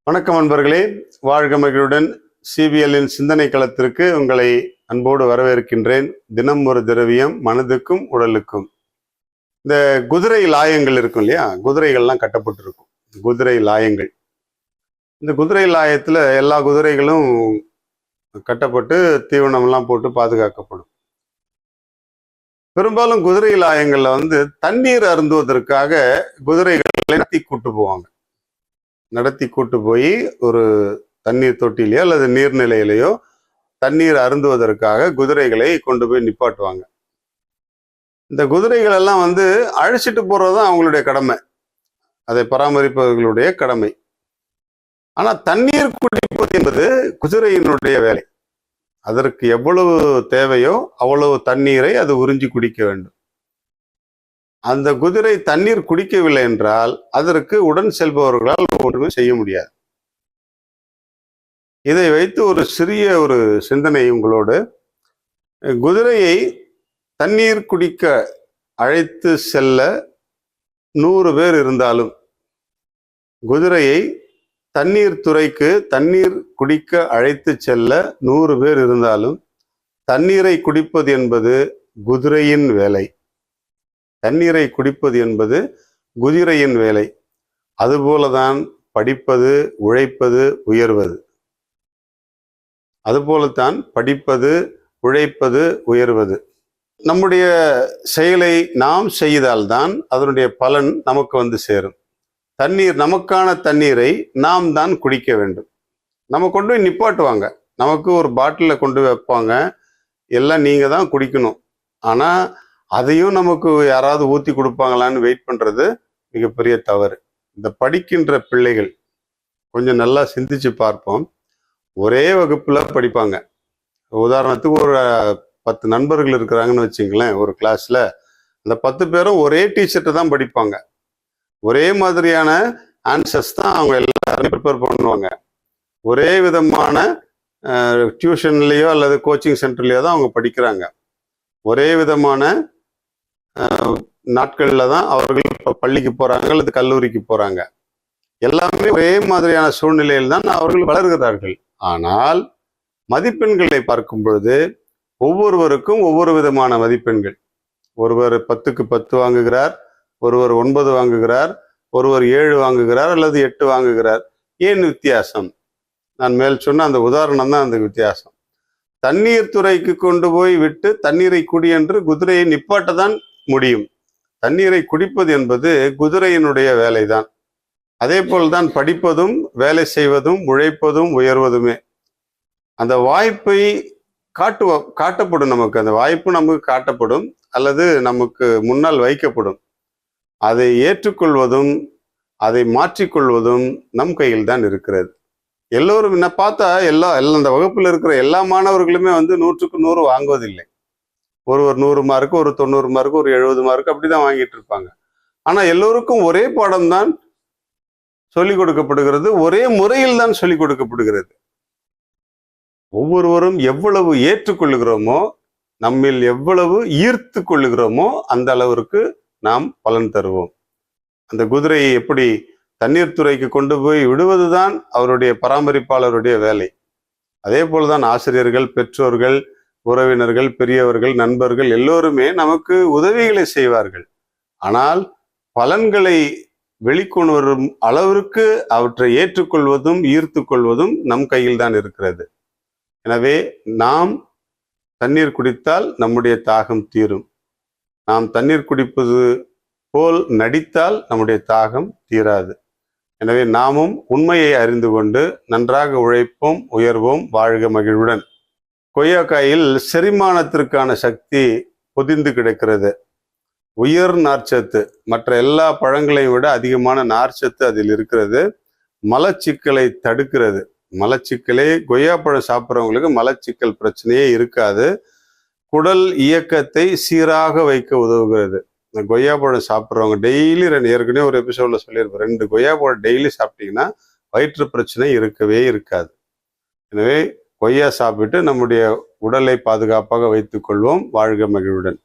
வணக்கம் அன்பர்களே, வாழ்க மகிழுடன் சிபிஎல்லின் சிந்தனை களத்திற்கு உங்களை அன்போடு வரவேற்கின்றேன். தினம் ஒரு திரவியம் மனதுக்கும் உடலுக்கும். இந்த குதிரை லாயங்கள் இருக்கும் இல்லையா, குதிரைகள்லாம் கட்டப்பட்டிருக்கும். குதிரை லாயங்கள், இந்த குதிரை லாயத்துல எல்லா குதிரைகளும் கட்டப்பட்டு தீவனம்லாம் போட்டு பாதுகாக்கப்படும். பெரும்பாலும் குதிரை லாயங்கள்ல தண்ணீர் அருந்துவதற்காக குதிரைகளை நடத்தி கூட்டு போய் ஒரு தண்ணீர் தொட்டிலையோ அல்லது நீர்நிலையிலையோ தண்ணீர் அருந்துவதற்காக குதிரைகளை கொண்டு போய் நிப்பாட்டுவாங்க. இந்த குதிரைகள் எல்லாம் அழைச்சிட்டு போறதுதான் அவங்களுடைய கடமை, அதை பராமரிப்பவர்களுடைய கடமை. ஆனா தண்ணீர் குடிப்பது என்பது குதிரையினுடைய வேலை. அதற்கு எவ்வளவு தேவையோ அவ்வளவு தண்ணீரை அது உறிஞ்சி குடிக்க வேண்டும். அந்த குதிரை தண்ணீர் குடிக்கவில்லை என்றால் அதற்கு உடன் செல்பவர்களால் ஒன்றுமே செய்ய முடியாது. இதை வைத்து ஒரு சிறிய சிந்தனை உங்களோடு. குதிரையை தண்ணீர் குடிக்க அழைத்து செல்ல 100 பேர் இருந்தாலும், குதிரையை தண்ணீர் துறைக்கு தண்ணீர் குடிக்க அழைத்து செல்ல 100 பேர் இருந்தாலும், தண்ணீரை குடிப்பது என்பது குதிரையின் வேலை. தண்ணீரை குடிப்பது என்பது குதிரையின் வேலை. அதுபோலதான் படிப்பது, உழைப்பது, உயர்வது. அதுபோலத்தான் படிப்பது, உழைப்பது, உயர்வது. நம்முடைய செயலை நாம் செய்தால்தான் அதனுடைய பலன் நமக்கு சேரும். தண்ணீர், நமக்கான தண்ணீரை நாம் தான் குடிக்க வேண்டும். நம்ம கொண்டு போய் நிப்பாட்டுவாங்க, நமக்கு ஒரு பாட்டிலில் கொண்டு வைப்பாங்க, எல்லாம் நீங்க தான் குடிக்கணும். ஆனா அதையும் நமக்கு யாராவது ஊற்றி கொடுப்பாங்களான்னு வெயிட் பண்ணுறது மிகப்பெரிய தவறு. இந்த படிக்கின்ற பிள்ளைகள் கொஞ்சம் நல்லா சிந்திச்சு பார்ப்போம். ஒரே வகுப்பில் படிப்பாங்க. உதாரணத்துக்கு ஒரு 10 நண்பர்கள் இருக்கிறாங்கன்னு வச்சுங்களேன், ஒரு கிளாஸில். அந்த 10 பேரும் ஒரே டீச்சர்கிட்ட தான் படிப்பாங்க. ஒரே மாதிரியான ஆன்சர்ஸ் தான் அவங்க எல்லாரும் ப்ரிப்பேர் பண்ணுவாங்க. ஒரே விதமான டியூஷன்லேயோ அல்லது கோச்சிங் சென்டர்லேயோ தான் அவங்க படிக்கிறாங்க. ஒரே விதமான நாட்களில் தான் அவர்கள் பள்ளிக்கு போகிறாங்க அல்லது கல்லூரிக்கு போகிறாங்க. எல்லாமே ஒரே மாதிரியான சூழ்நிலையில் தான் அவர்கள் வளர்கிறார்கள். ஆனால் மதிப்பெண்களை பார்க்கும் பொழுது ஒவ்வொருவருக்கும் ஒவ்வொரு விதமான மதிப்பெண்கள். ஒருவர் 10க்கு 10 வாங்குகிறார், ஒருவர் 9 வாங்குகிறார், ஒருவர் 7 வாங்குகிறார் அல்லது 8 வாங்குகிறார். ஏன் வித்தியாசம்? நான் மேல் சொன்ன அந்த உதாரணம் தான் அந்த வித்தியாசம். தண்ணீர் துறைக்கு கொண்டு போய் விட்டு தண்ணீரை குடி என்று குதிரையை நிப்பாட்ட தான் முடியும். தண்ணீரை குடிப்பது என்பது குதிரையினுடைய வேலைதான். அதே போல்தான் படிப்பதும், வேலை செய்வதும், உழைப்பதும், உயர்வதுமே. அந்த வாய்ப்பை காட்டப்படும். நமக்கு அந்த வாய்ப்பு நமக்கு காட்டப்படும் அல்லது நமக்கு முன்னால் வைக்கப்படும். அதை ஏற்றுக்கொள்வதும் அதை மாற்றிக்கொள்வதும் நம் கையில் தான் இருக்கிறது. எல்லோரும் என்ன பார்த்தா அந்த வகுப்பில் இருக்கிற எல்லா மாணவர்களுமே 100க்கு 100 வாங்குவதில்லை. ஒருவர் 100 மார்க்கு, ஒரு 90 மார்க்கு, ஒரு 70 மார்க்கு அப்படிதான் வாங்கிட்டு இருப்பாங்க. ஆனா எல்லோருக்கும் ஒரே பாடம் தான் சொல்லிக் கொடுக்கப்படுகிறது, ஒரே முறையில் தான் சொல்லிக் கொடுக்கப்படுகிறது. ஒவ்வொருவரும் எவ்வளவு ஏற்றுக்கொள்ளுகிறோமோ, நம்மில் எவ்வளவு ஈர்த்து கொள்ளுகிறோமோ அந்த அளவிற்கு நாம் பலன் தருவோம். அந்த குதிரையை எப்படி தண்ணீர் துறைக்கு கொண்டு போய் விடுவதுதான் அவருடைய பராமரிப்பாளருடைய வேலை. அதே போல்தான் ஆசிரியர்கள், பெற்றோர்கள், உறவினர்கள், பெரியவர்கள், நண்பர்கள் எல்லோருமே நமக்கு உதவிகளை செய்வார்கள். ஆனால் பலன்களை வெளிக்கொண்டு வரும் அளவிற்கு அவற்றை ஏற்றுக்கொள்வதும் ஈர்த்து கொள்வதும் நம் கையில் தான் இருக்கிறது. எனவே நாம் தண்ணீர் குடித்தால் நம்முடைய தாகம் தீரும். நாம் தண்ணீர் குடிப்பது போல் நடித்தால் நம்முடைய தாகம் தீராது. எனவே நாமும் உண்மையை அறிந்து கொண்டு நன்றாக உழைப்போம், உயர்வோம், வாழ்க மகிழ்வுடன். கொய்யாக்காயில் செரிமானத்திற்கான சக்தி பொதிந்து கிடக்கிறது. உயர் நார்ச்சத்து, மற்ற எல்லா பழங்களையும் விட அதிகமான நார்ச்சத்து அதில் இருக்கிறது. மலச்சிக்கலை தடுக்கிறது. மலச்சிக்கலே, கொய்யாப்பழம் சாப்பிட்றவங்களுக்கு மலச்சிக்கல் பிரச்சனையே இருக்காது. குடல் இயக்கத்தை சீராக வைக்க உதவுகிறது. இந்த கொய்யாப்பழம் சாப்பிட்றவங்க டெய்லி ஏற்கனவே ஒரு எபிசோட்ல சொல்லியிருப்பேன், 2 கொய்யாப்பழம் டெய்லி சாப்பிட்டீங்கன்னா வயிற்று பிரச்சனை இருக்கவே இருக்காது. எனவே கொய்யா சாப்பிட்டு நம்முடைய உடலை பாதுகாப்பாக வைத்துக் கொள்வோம். வாழ்க மகிழ்வுடன்.